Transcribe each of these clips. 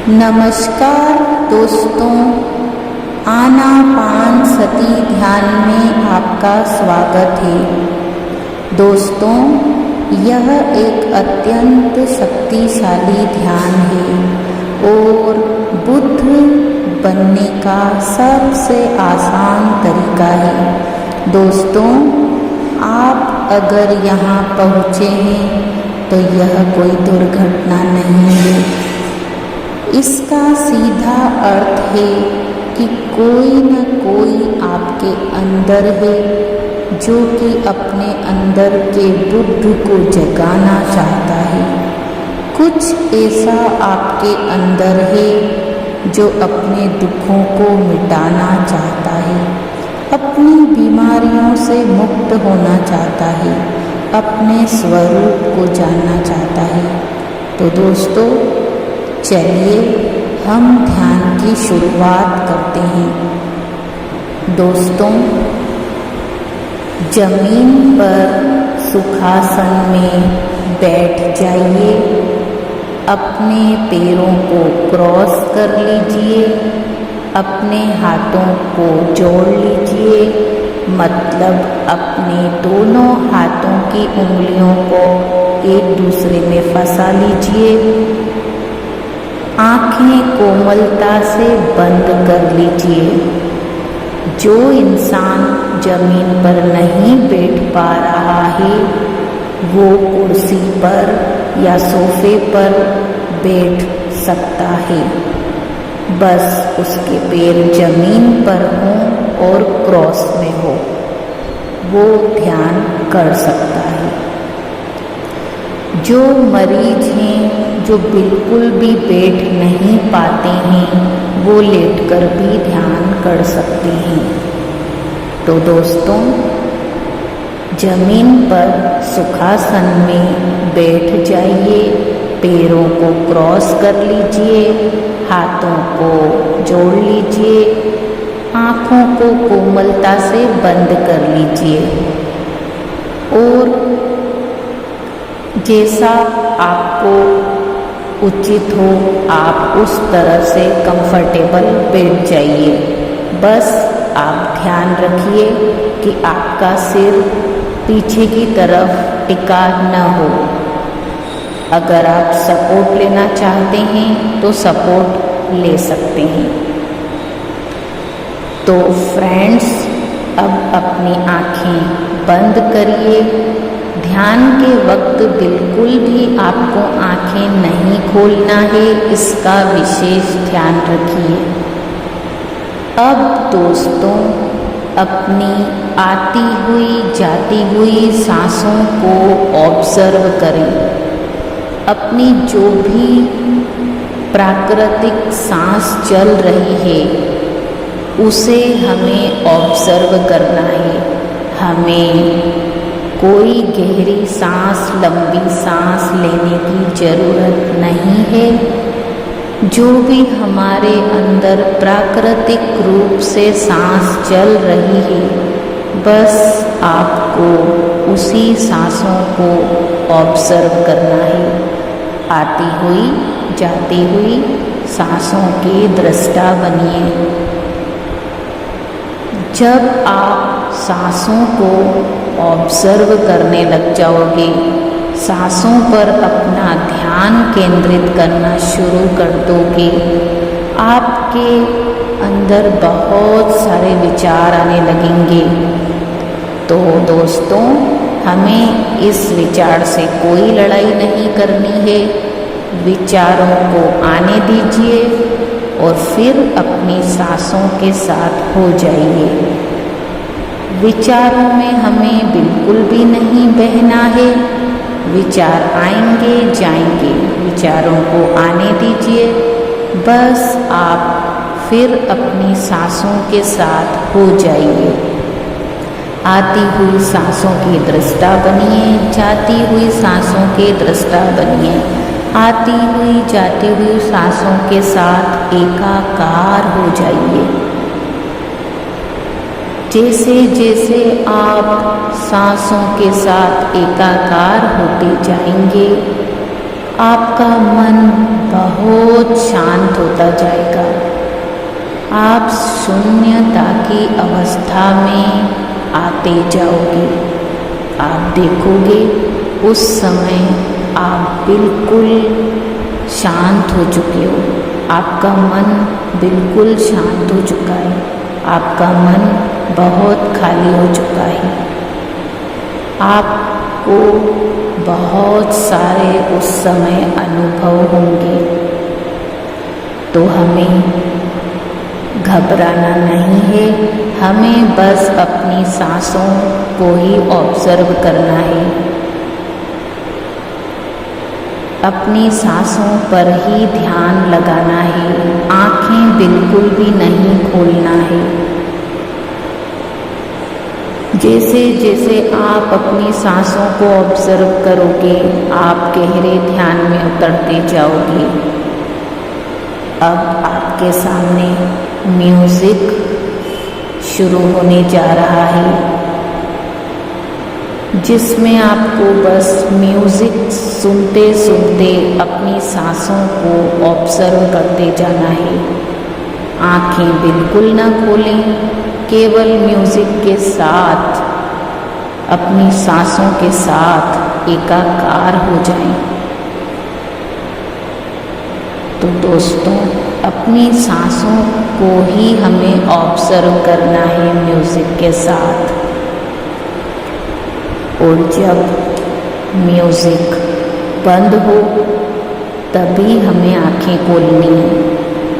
नमस्कार दोस्तों, आनापानसति ध्यान में आपका स्वागत है। दोस्तों, यह एक अत्यंत शक्तिशाली ध्यान है और बुद्ध बनने का सबसे आसान तरीका है। दोस्तों, आप अगर यहाँ पहुँचे हैं तो यह कोई दुर्घटना नहीं है। इसका सीधा अर्थ है कि कोई न कोई आपके अंदर है जो कि अपने अंदर के बुद्ध को जगाना चाहता है। कुछ ऐसा आपके अंदर है जो अपने दुखों को मिटाना चाहता है, अपनी बीमारियों से मुक्त होना चाहता है, अपने स्वरूप को जानना चाहता है। तो दोस्तों, चलिए हम ध्यान की शुरुआत करते हैं। दोस्तों, जमीन पर सुखासन में बैठ जाइए। अपने पैरों को क्रॉस कर लीजिए, अपने हाथों को जोड़ लीजिए, मतलब अपने दोनों हाथों की उंगलियों को एक दूसरे में फंसा लीजिए। आँखें कोमलता से बंद कर लीजिए। जो इंसान जमीन पर नहीं बैठ पा रहा है वो कुर्सी पर या सोफे पर बैठ सकता है, बस उसके पैर जमीन पर हों और क्रॉस में हो, वो ध्यान कर सकता है। जो मरीज हैं, जो बिल्कुल भी बैठ नहीं पाते हैं, वो लेटकर भी ध्यान कर सकते हैं। तो दोस्तों, जमीन पर सुखासन में बैठ जाइए, पैरों को क्रॉस कर लीजिए, हाथों को जोड़ लीजिए, आँखों को कोमलता से बंद कर लीजिए और जैसा आपको उचित हो आप उस तरह से कंफर्टेबल बैठ जाइए। बस आप ध्यान रखिए कि आपका सिर पीछे की तरफ टिका न हो। अगर आप सपोर्ट लेना चाहते हैं तो सपोर्ट ले सकते हैं। तो फ्रेंड्स, अब अपनी आँखें बंद करिए। ध्यान के वक्त बिल्कुल भी आपको आँखें नहीं खोलना है, इसका विशेष ध्यान रखिए। अब दोस्तों, अपनी आती हुई जाती हुई सांसों को ऑब्जर्व करें। अपनी जो भी प्राकृतिक सांस चल रही है उसे हमें ऑब्जर्व करना है। हमें कोई गहरी सांस, लंबी सांस लेने की ज़रूरत नहीं है। जो भी हमारे अंदर प्राकृतिक रूप से सांस चल रही है, बस आपको उसी सांसों को ऑब्जर्व करना है। आती हुई जाती हुई सांसों के दृष्टा बनिए। जब आप सांसों को ऑब्जर्व करने लग जाओगे, सांसों पर अपना ध्यान केंद्रित करना शुरू कर दोगे, आपके अंदर बहुत सारे विचार आने लगेंगे। तो दोस्तों, हमें इस विचार से कोई लड़ाई नहीं करनी है। विचारों को आने दीजिए और फिर अपनी सांसों के साथ हो जाइए। विचारों में हमें बिल्कुल भी नहीं बहना है। विचार आएंगे जाएंगे, विचारों को आने दीजिए। बस आप फिर अपनी सांसों के साथ हो जाइए। आती हुई सांसों की दृष्टा बनिए, जाती हुई सांसों के दृष्टा बनिए। आती हुई जाती हुई सांसों के साथ एकाकार हो जाइए। जैसे जैसे आप सांसों के साथ एकाकार होते जाएंगे, आपका मन बहुत शांत होता जाएगा। आप शून्यता की अवस्था में आते जाओगे। आप देखोगे उस समय आप बिल्कुल शांत हो चुके हो। आपका मन बिल्कुल शांत हो चुका है। आपका मन बहुत खाली हो चुका है। आपको बहुत सारे उस समय अनुभव होंगे। तो हमें घबराना नहीं है। हमें बस अपनी सांसों को ही ऑब्जर्व करना है। अपनी सांसों पर ही ध्यान लगाना है। आँखें बिल्कुल भी नहीं खोलना है। जैसे जैसे आप अपनी सांसों को ऑब्जर्व करोगे, आप गहरे ध्यान में उतरते जाओगे। अब आपके सामने म्यूजिक शुरू होने जा रहा है, जिसमें आपको बस म्यूजिक सुनते सुनते अपनी सांसों को ऑब्जर्व करते जाना है। आँखें बिल्कुल ना खोलें, केवल म्यूजिक के साथ अपनी सांसों के साथ एकाकार हो जाएं। तो दोस्तों, अपनी सांसों को ही हमें ऑब्जर्व करना है म्यूजिक के साथ। और जब म्यूजिक बंद हो तभी हमें आंखें खोलनी है।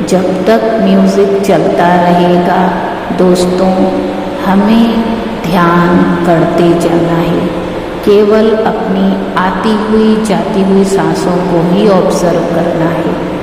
जब तक म्यूजिक चलता रहेगा दोस्तों, हमें ध्यान करते जाना है। केवल अपनी आती हुई जाती हुई सांसों को ही ऑब्जर्व करना है।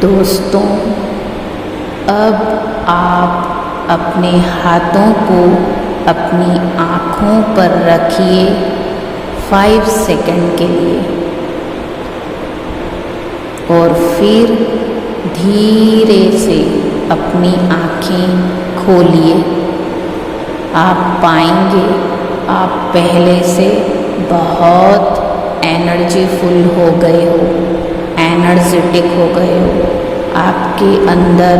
दोस्तों, अब आप अपने हाथों को अपनी आँखों पर रखिए 5 सेकंड के लिए और फिर धीरे से अपनी आँखें खोलिए। आप पाएंगे आप पहले से बहुत एनर्जीफुल हो गए हो, एनर्जेटिक हो गए हो। आपके अंदर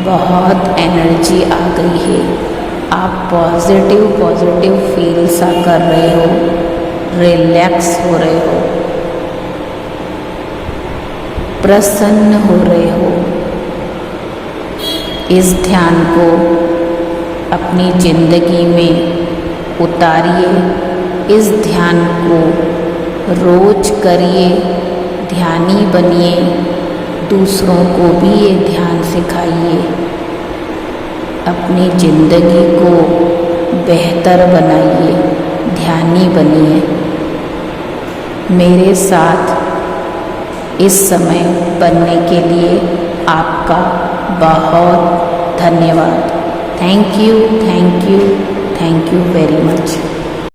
बहुत एनर्जी आ गई है। आप पॉजिटिव फील सा कर रहे हो, रिलैक्स हो रहे हो, प्रसन्न हो रहे हो। इस ध्यान को अपनी जिंदगी में उतारिए। इस ध्यान को रोज करिए, ध्यानी बनिए, दूसरों को भी ये ध्यान सिखाइए। अपनी जिंदगी को बेहतर बनाइए, ध्यानी बनिए। मेरे साथ इस समय बनने के लिए आपका बहुत धन्यवाद। Thank you very much.